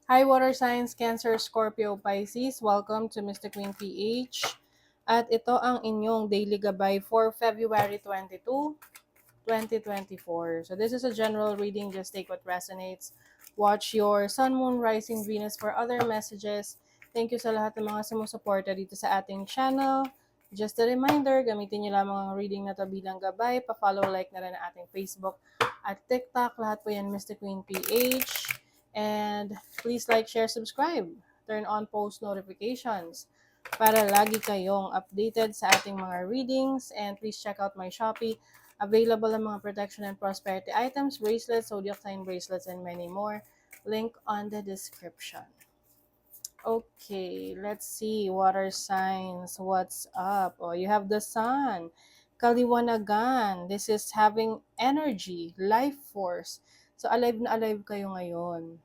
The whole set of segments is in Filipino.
Hi, water signs, Cancer, Scorpio, Pisces. Welcome to Mr. Queen PH. At ito ang inyong daily gabay for February 22, 2024. So this is a general reading. Just take what resonates. Watch your sun, moon, rising, Venus for other messages. Thank you sa lahat ng mga sumusuporta dito sa ating channel. Just a reminder, gamitin niyo lamang ang reading na to bilang gabay. Pa-follow, like na rin ang ating Facebook at TikTok. Lahat po yan Mr. Queen PH. And please like, share, subscribe. Turn on post notifications para lagi kayong updated sa ating mga readings. And please check out my Shopee. Available ang mga protection and prosperity items, bracelets, zodiac sign bracelets, and many more. Link on the description. Okay, let's see. Water signs. What's up? Oh, you have the sun. Kaliwanagan. This is having energy, life force. So, alive na alive kayo ngayon.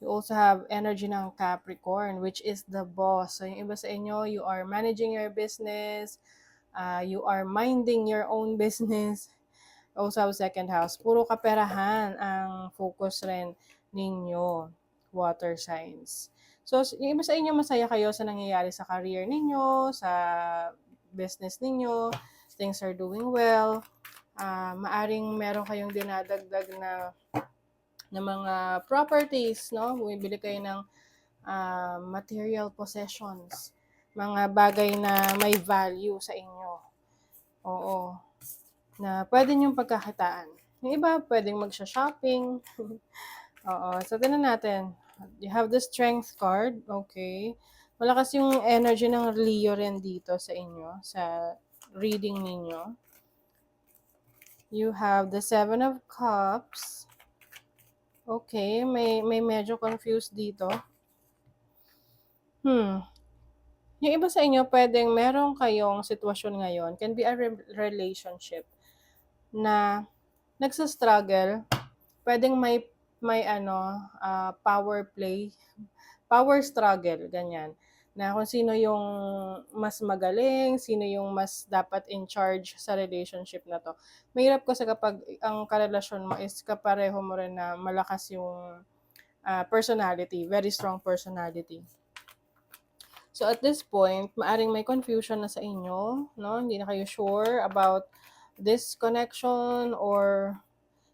You also have energy ng Capricorn, which is the boss. So, yung iba sa inyo, you are managing your business, you are minding your own business. Also have second house. Puro kaperahan ang focus rin ninyo, water signs. So, yung iba sa inyo, masaya kayo sa nangyayari sa career ninyo, sa business ninyo, things are doing well. Maaring meron kayong dinadagdag na mga properties, no? Bumibili kayo ng material possessions, mga bagay na may value sa inyo. Oo. Na pwede niyong pagkakitaan. Yung iba, pwedeng magsha-shopping. Oo. So, tingnan natin. You have the strength card. Okay. Malakas yung energy ng Leo rin dito sa inyo, sa reading ninyo. You have the Seven of Cups. Okay, may medyo confused dito. Yung iba sa inyo, pwedeng meron kayong sitwasyon ngayon, can be a relationship na nagsa-struggle, pwedeng may power play, power struggle, ganyan. Na kung sino yung mas magaling, sino yung mas dapat in charge sa relationship na to. Mahirap kasi kapag ang karelasyon mo is kapareho mo rin na malakas yung personality, very strong personality. So at this point, maaring may confusion na sa inyo, no? Hindi na kayo sure about this connection, or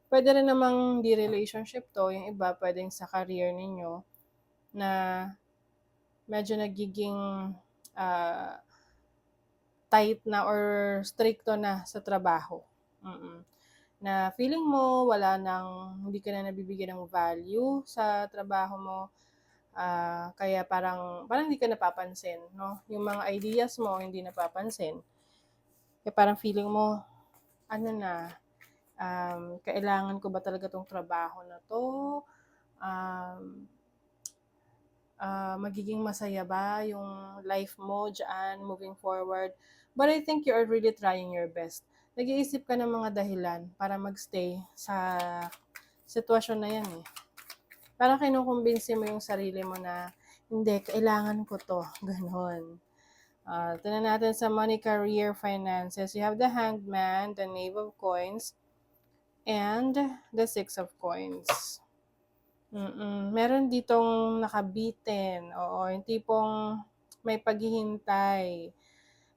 pwede rin namang di relationship to, yung iba pwedeng sa career ninyo na medyo nagiging tight na or stricto na sa trabaho. Na feeling mo wala nang, hindi ka na nabibigyan ng value sa trabaho mo, kaya parang hindi ka napapansin, no? Yung mga ideas mo hindi napapansin. Kaya parang feeling mo, kailangan ko ba talaga tong trabaho na to? Magiging masaya ba yung life mo dyan moving forward? But I think you are really trying your best. Nag-iisip ka ng mga dahilan para magstay sa sitwasyon na yan eh. Parang kinukumbinsi mo yung sarili mo na, hindi, kailangan ko to. Ganon. Tignan natin sa money, career, finances. You have the Hanged Man, the Knave of Coins, and the Six of Coins. Meron ditong nakabitin. Oo, yung tipong may paghihintay.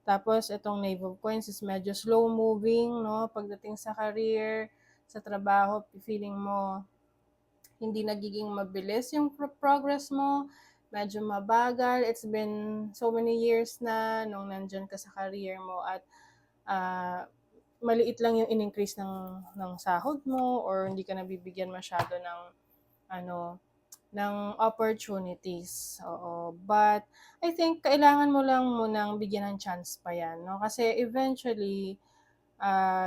Tapos, itong Knave of Coins is medyo slow moving, no? Pagdating sa career, sa trabaho, feeling mo hindi nagiging mabilis yung progress mo, medyo mabagal. It's been so many years na nung nandyan ka sa career mo at maliit lang yung in-increase ng sahod mo, or hindi ka nabibigyan masyado ng opportunities. Oo. But I think kailangan mo lang munang bigyan ng chance pa yan, no? Kasi eventually,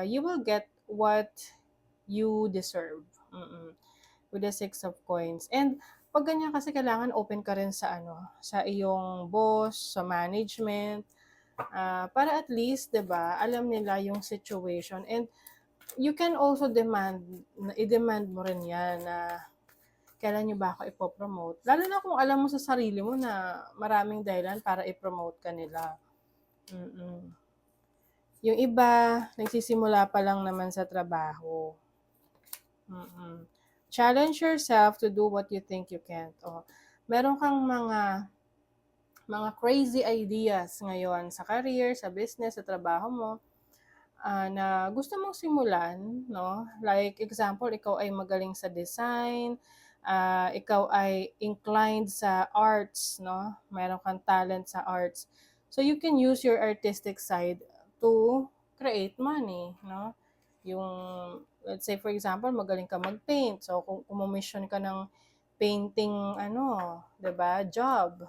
you will get what you deserve. With the Six of Coins. And pag ganyan kasi, kailangan open ka rin sa sa iyong boss, sa management, para at least, 'di ba, alam nila yung situation. And you can also i-demand mo rin yan na kailan nyo ba ako ipopromote. Lalo na kung alam mo sa sarili mo na maraming dahilan para i-promote ka nila. Yung iba, nagsisimula pa lang naman sa trabaho. Challenge yourself to do what you think you can't. O, meron kang mga crazy ideas ngayon sa career, sa business, sa trabaho mo, na gusto mong simulan, no? Like example, ikaw ay magaling sa design, ikaw ay inclined sa arts, no? Meron kang talent sa arts. So you can use your artistic side to create money, no? Yung, let's say for example, magaling ka mag-paint. So kung kumomission ka ng painting, ano, 'di ba, job,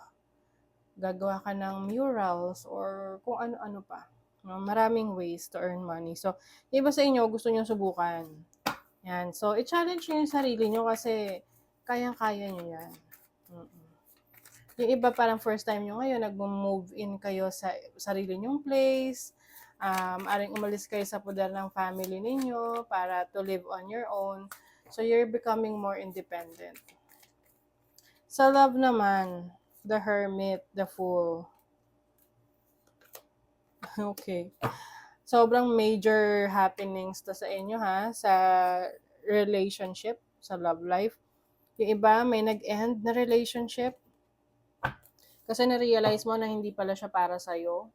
gagawa ka ng murals or kung ano-ano pa. No, maraming ways to earn money. So, yung iba sa inyo gusto niyo subukan. Yan. So, i-challenge niyo yung sarili niyo kasi kayang-kaya niyo yan. Mm. Yung iba parang first time niyo ngayon, nag-move in kayo sa sarili niyong place. Aring umalis kayo sa poder ng family ninyo para to live on your own. So, you're becoming more independent. Sa love naman, the hermit, the fool. Okay. Sobrang major happenings to sa inyo ha, sa relationship, sa love life. Yung iba may nag-end na relationship kasi na-realize mo na hindi pala siya para sa'yo.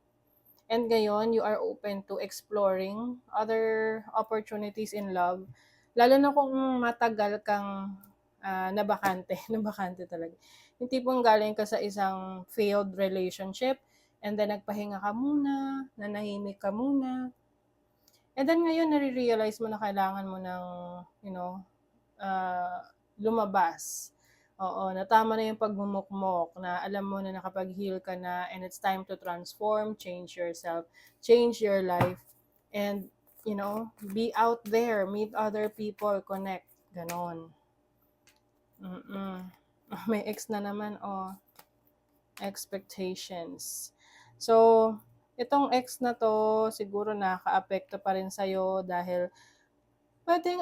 And ngayon, you are open to exploring other opportunities in love. Lalo na kung matagal kang nabakante, nabakante talaga. Yung tipong galing ka sa isang failed relationship, and then nagpahinga ka muna, nanahimik ka muna, and then ngayon nare-realize mo na kailangan mo ng, you know, lumabas. Oo, na tama na yung pagmumukmok, na alam mo na nakapag-heal ka na and it's time to transform, change yourself, change your life, and, be out there, meet other people, connect, ganon. Mm-mm. May ex na naman, oh. Expectations. So, itong ex na to, siguro nakaka-apekto pa rin sa'yo dahil pwedeng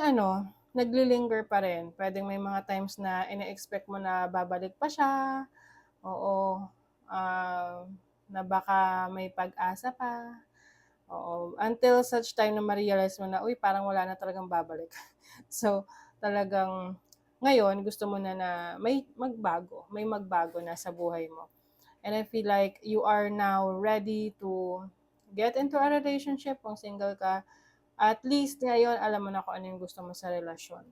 nagli-linger pa rin. Pwedeng may mga times na ine-expect mo na babalik pa siya, oo, na baka may pag-asa pa, oo. Until such time na ma-realize mo na, uy, parang wala na talagang babalik. So, talagang ngayon gusto mo na may magbago na sa buhay mo. And I feel like you are now ready to get into a relationship kung single ka. At least ngayon, alam mo na kung ano yung gusto mo sa relasyon.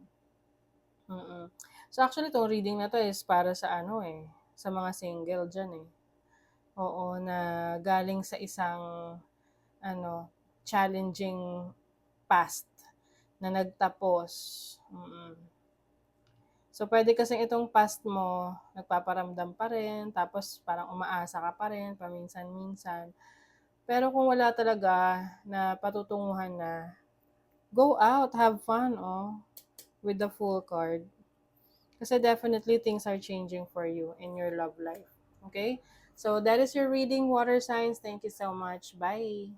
Mm. So actually, itong reading na to is para sa sa mga single dyan eh. Oo, na galing sa isang challenging past na nagtapos. Mm. So, pwede kasing itong past mo, nagpaparamdam pa rin, tapos parang umaasa ka pa rin, paminsan-minsan. Pero kung wala talaga na patutunguhan na, go out, have fun, with the full card. Kasi definitely things are changing for you in your love life. Okay? So, that is your reading, water signs. Thank you so much. Bye!